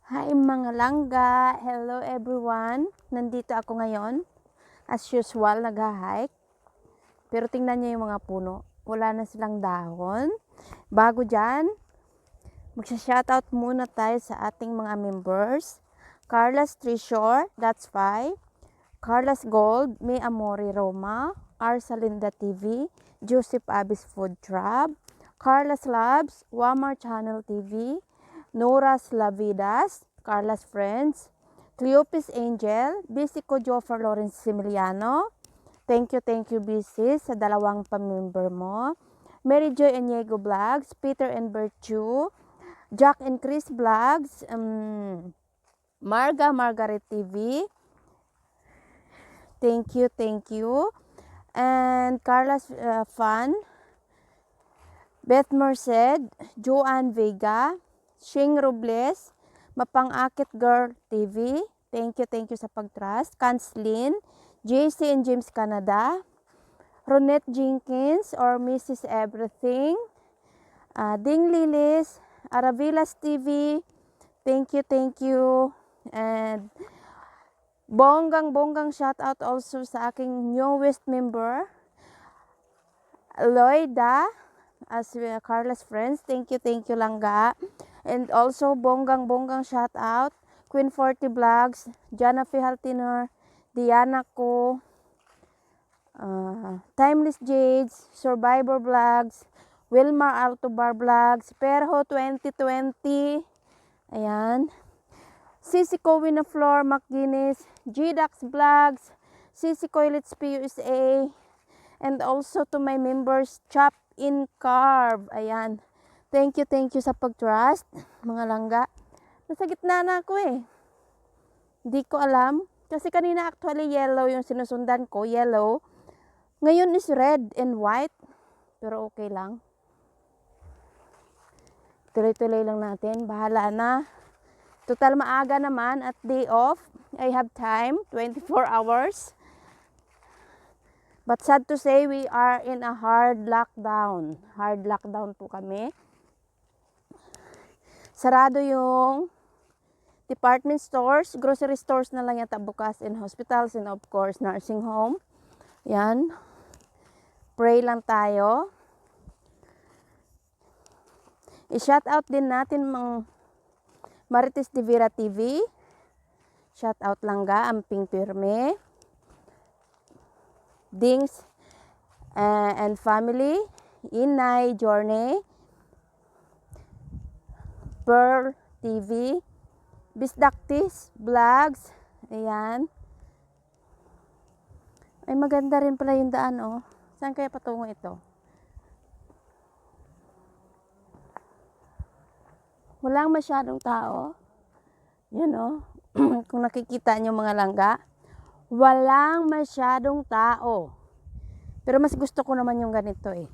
Hi mga langga! Hello everyone! Nandito ako ngayon. As usual, nag-hike. Pero tingnan niyo yung mga puno. Wala na silang dahon. Bago dyan, magsha-shoutout muna tayo sa ating mga members. Carla's Treasure, that's 5. Carla's Gold, May Amore Roma, Arsalinda TV, Joseph Abis Food Trap, Carla's Labs, Wamar Channel TV, Nora's Lavidas, Carla's Friends, Cleopis Angel, Bisico Joffer Lawrence Similiano. Thank you Bisi sa dalawang pamember mo. Mary Joy Eniego Vlogs, Peter and Virtue, Jack and Chris Vlogs, Margaret TV. Thank you. And Carla's Fun, Beth Merced, Joanne Vega, Shing Robles, Mapang-Akit Girl TV. Thank you sa pag-trust. Kanslin, JC and James Canada, Ronette Jenkins or Mrs. Everything, Ding Lilis, Aravilas TV. Thank you. And bonggang shout out also sa aking newest member, Lloyda, as Carla's Friends. Thank you langga. And also bonggang shout out Queen 40 Vlogs, Jana Fihaltiner, Diana Ko, Timeless Jades, Survivor Vlogs, Wilmar Altobar Vlogs, Perho 2020, ayan, Sisi Cowina Floor McGuinness, GDAX Vlogs, Sisi Coilets PUSA, and also to my members, Chop in Carb, ayan. Thank you sa pag-trust, mga langga. Nasa gitna na ako eh. Hindi ko alam. Kasi kanina actually yellow yung sinusundan ko, yellow. Ngayon is red and white. Pero okay lang. Tuloy-tuloy lang natin. Bahala na. Total maaga naman at day off. I have time, 24 hours. But sad to say, we are in a hard lockdown. Hard lockdown po kami. Sarado yung department stores, grocery stores na lang yata bukas, in hospitals, and of course, nursing home. Yan. Pray lang tayo. I-shout out din natin Marites de Vera TV. Shout out langga, Amping Pirme. Dings and family. Inay Journey. Pearl TV. Bisdaktis Vlogs. Ayan. Ay maganda rin pala yung daan oh. Saan kaya patungo ito? Walang masyadong tao. Yan oh. Kung nakikita nyo mga langga. Walang masyadong tao. Pero mas gusto ko naman yung ganito eh.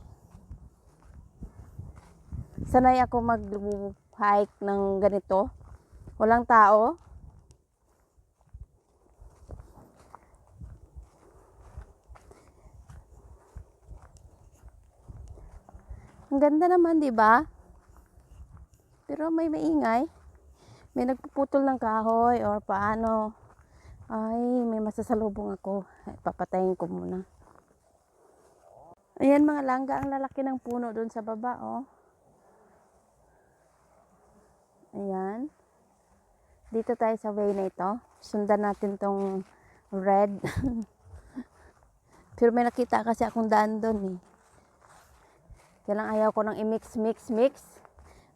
Sanay ako mag-hike ng ganito. Walang tao. Ang ganda naman, 'di ba? Pero may maingay. May nagpuputol ng kahoy or paano. Ay, may masasalubong ako. Ay, papatayin ko muna. Ayan mga langga, ang lalaki ng puno doon sa baba, oh. Ayan. Dito tayo sa way na ito. Sundan natin tong red. Pero may nakita kasi akong daan doon eh. Kaya lang ayaw ko nang i-mix.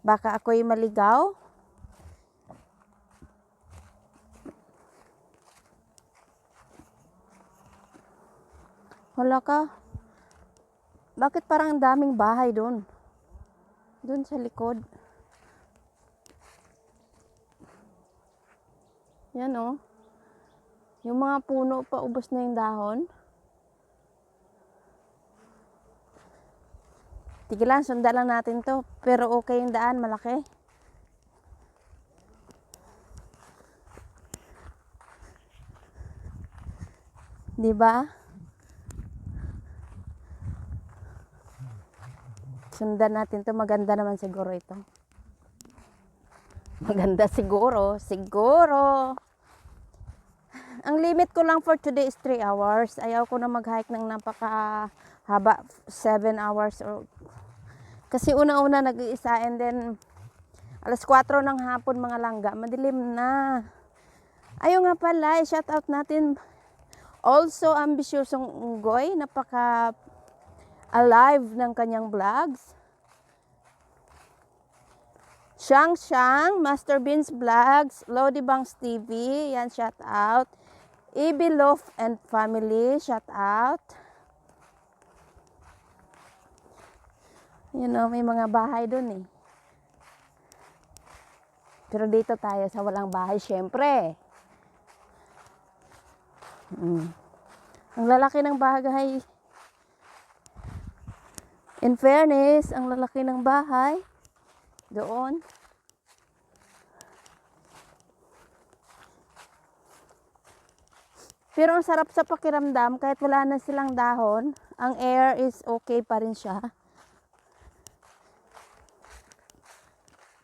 Baka ako'y maligaw. Wala ka. Bakit parang ang daming bahay doon? Doon sa likod. Yan oh. Yung mga puno pa, ubos na yung dahon. Tigilan, sundan lang natin to. Pero okay yung daan, malaki. Diba? Sundan natin to. Maganda naman siguro ito. Maganda siguro. Siguro. Ang limit ko lang for today is 3 hours. Ayaw ko na mag-hike ng napaka haba, 7 hours. Kasi una-una nag-iisa and then alas 4 ng hapon mga langga. Madilim na. Ayaw nga pala, shout out natin also ambisyosong Unggoy. Napaka alive ng kanyang vlogs. Shang, Master Beans Vlogs, Lodi Bangs TV, yan, shout out. Ibi Love and Family, shout out. You know, may mga bahay dun eh. Pero dito tayo sa walang bahay, syempre. Ang lalaki ng bahay. In fairness, ang lalaki ng bahay. Doon. Pero ang sarap sa pakiramdam, kahit wala na silang dahon, ang air is okay pa rin siya.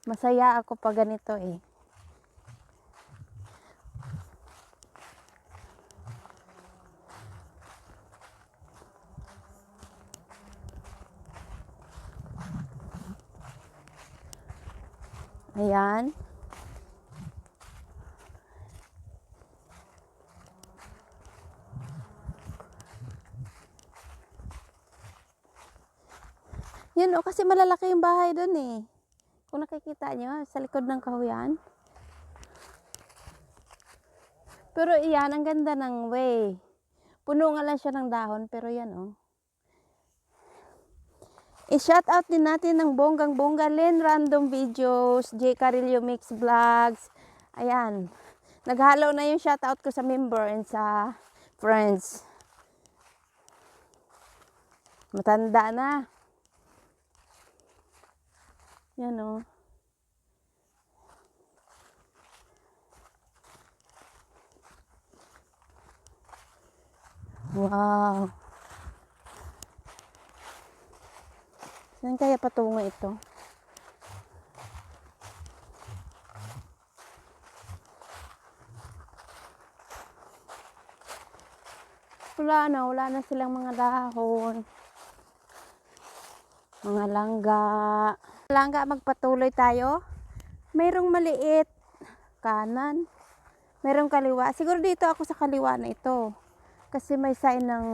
Masaya ako pag ganito eh. Ayan. Yun o, kasi malalaki yung bahay dun eh. Kung nakikita nyo, sa likod ng kahuyan. Pero iyan, ang ganda ng way. Puno nga lang siya ng dahon, pero yan o. I-shout out din natin ng bonggang-bongga Len Random Videos, J. Carillo Mix Vlogs. Ayan. Naghalo na yung shout out ko sa member and sa friends. Matanda na. Yan o. Wow. Saan kaya patungo ito? Wala na silang mga dahon. Mga langga. Langga, magpatuloy tayo. Mayroong maliit kanan. Mayroong kaliwa. Siguro dito ako sa kaliwa na ito. Kasi may sign ng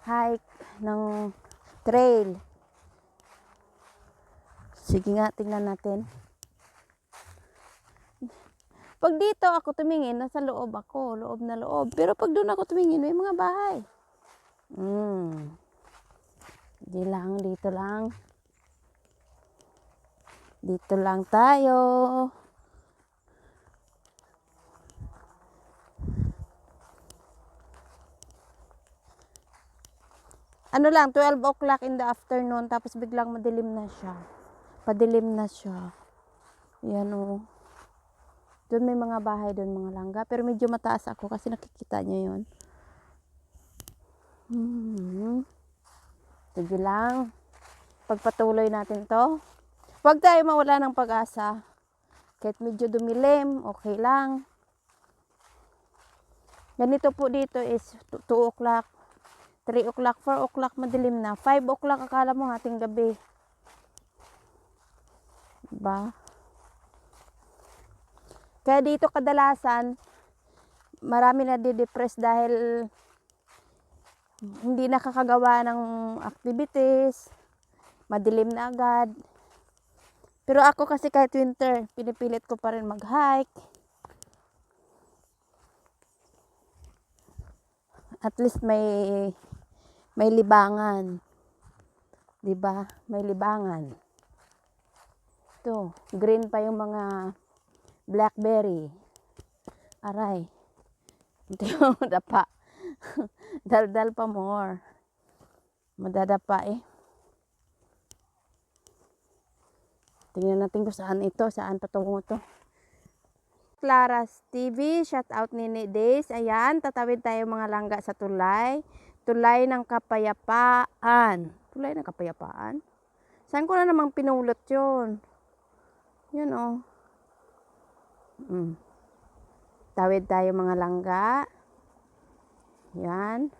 hike, ng trail. Sige nga, tingnan natin. Pag dito ako tumingin, nasa loob ako. Loob na loob. Pero pag doon ako tumingin, may mga bahay. Di lang, dito lang. Dito lang tayo. Ano lang, 12 o'clock in the afternoon, tapos biglang madilim na siya. Padilim na siya. Yan o. Doon may mga bahay doon, mga langga. Pero medyo mataas ako kasi nakikita niyo yun. Sige lang. Pagpatuloy natin to. Huwag tayo mawala ng pag-asa. Kahit medyo dumilim, okay lang. Ganito po dito is 2 o'clock, 3 o'clock, 4 o'clock, madilim na. 5 o'clock, akala mo hating gabi. Diba? Kaya dito kadalasan, marami na di-depress dahil hindi nakakagawa ng activities, madilim na agad. Pero ako kasi kahit winter, pinipilit ko pa rin mag-hike. At least may libangan. 'Di ba? May libangan. Ito, green pa yung mga blackberry. Aray. Ito yung dapa. Daldal pa more. Madadapa eh. Tingnan natin kung saan ito, saan patungo to. Claras TV, shout out Nini Days. Ayan, tatawid tayo mga langga sa tulay. Tulay ng Kapayapaan. Tulay ng Kapayapaan? Saan ko na namang pinulot yun? Yun oh. Mm. Tawid tayo mga langga. Yan.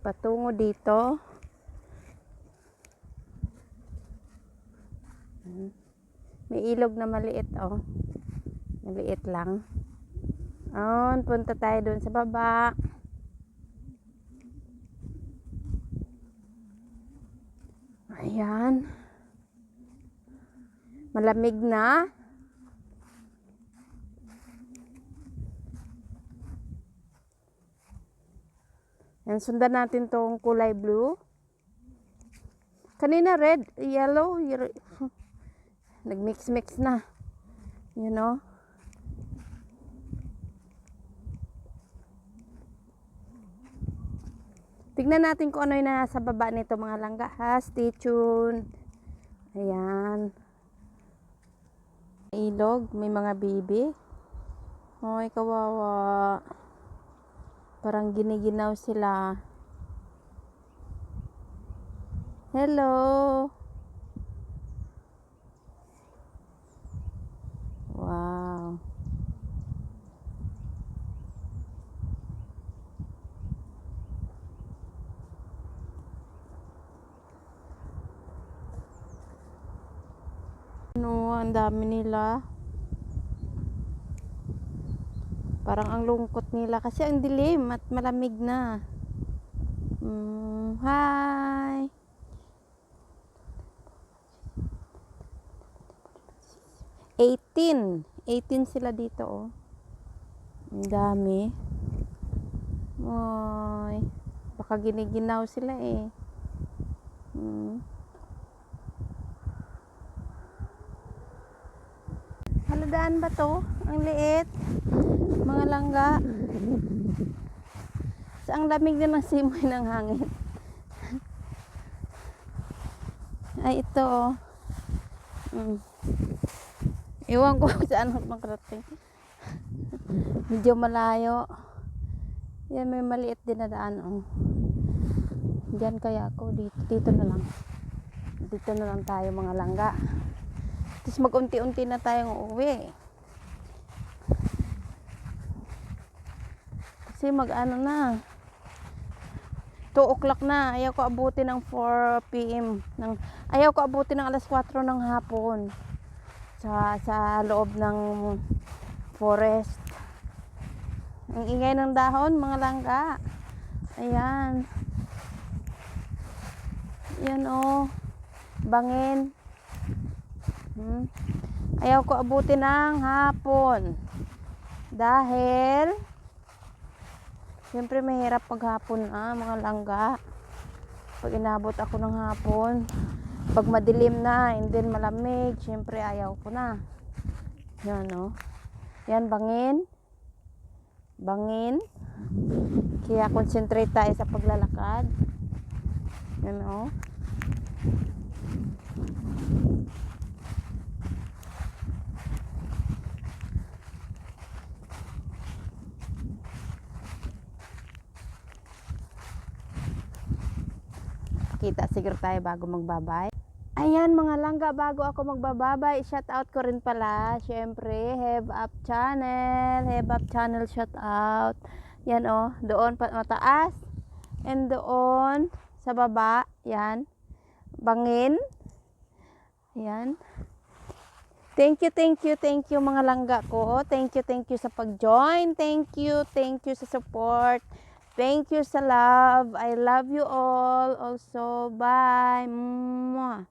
Patungo dito. May ilog na maliit, oh. Maliit lang. Oh, punta tayo doon sa baba. Ayan. Malamig na. Yan, sundan natin tong kulay blue. Kanina red, yellow, nagmix-mix na. You know? Tignan natin kung ano yung nasa baba nito mga langga ha. Stay tuned. Ayan. Ilog, may mga bibi. Ay, kawawa. Parang giniginaw sila. Hello. Wow. Ano, ang dami nila. Parang ang lungkot nila kasi ang dilim at malamig na. Hi. 18 sila dito, oh. Ang dami. Ay, baka giniginaw sila eh. Haladaan ba to? Ang liit. Mga langga. So, ang lamig din ng simoy ng hangin. Ay, ito, oh. Iwan ko saan ako makarating. Medyo malayo. Yan, may maliit din na daan, oh. Diyan kaya ako. Dito na lang. Dito na lang tayo mga langga. Tapos mag-unti-unti na tayong uuwi. Kasi mag-ano na. 2 o'clock na. Ayaw ko abutin ng 4 p.m. Ayaw ko abutin ng alas 4 ng hapon. Sa loob ng forest. Ang ingay ng dahon, mga langga. Ayan. Yan, oh. Bangin. Ayaw ko abutin ng hapon. Dahil siyempre mahirap paghapon, mga langga. Pag inabot ako ng hapon, pag madilim na, and then malamig, siyempre ayaw ko na. Yan, oh. Yan, bangin. Bangin. Kaya concentrate tayo sa paglalakad. Yan, oh. Kita siguro tayo bago magbabay. Ayan mga langga, bago ako magbababay, shout out ko rin pala, syempre, Have Up Channel, shout out. Yan, oh, doon mataas, and doon sa baba, yan, bangin. Yan. Thank you mga langga ko. Thank you sa pag-join. Thank you sa support. Thank you sa love. I love you all. Also, bye. Mwah.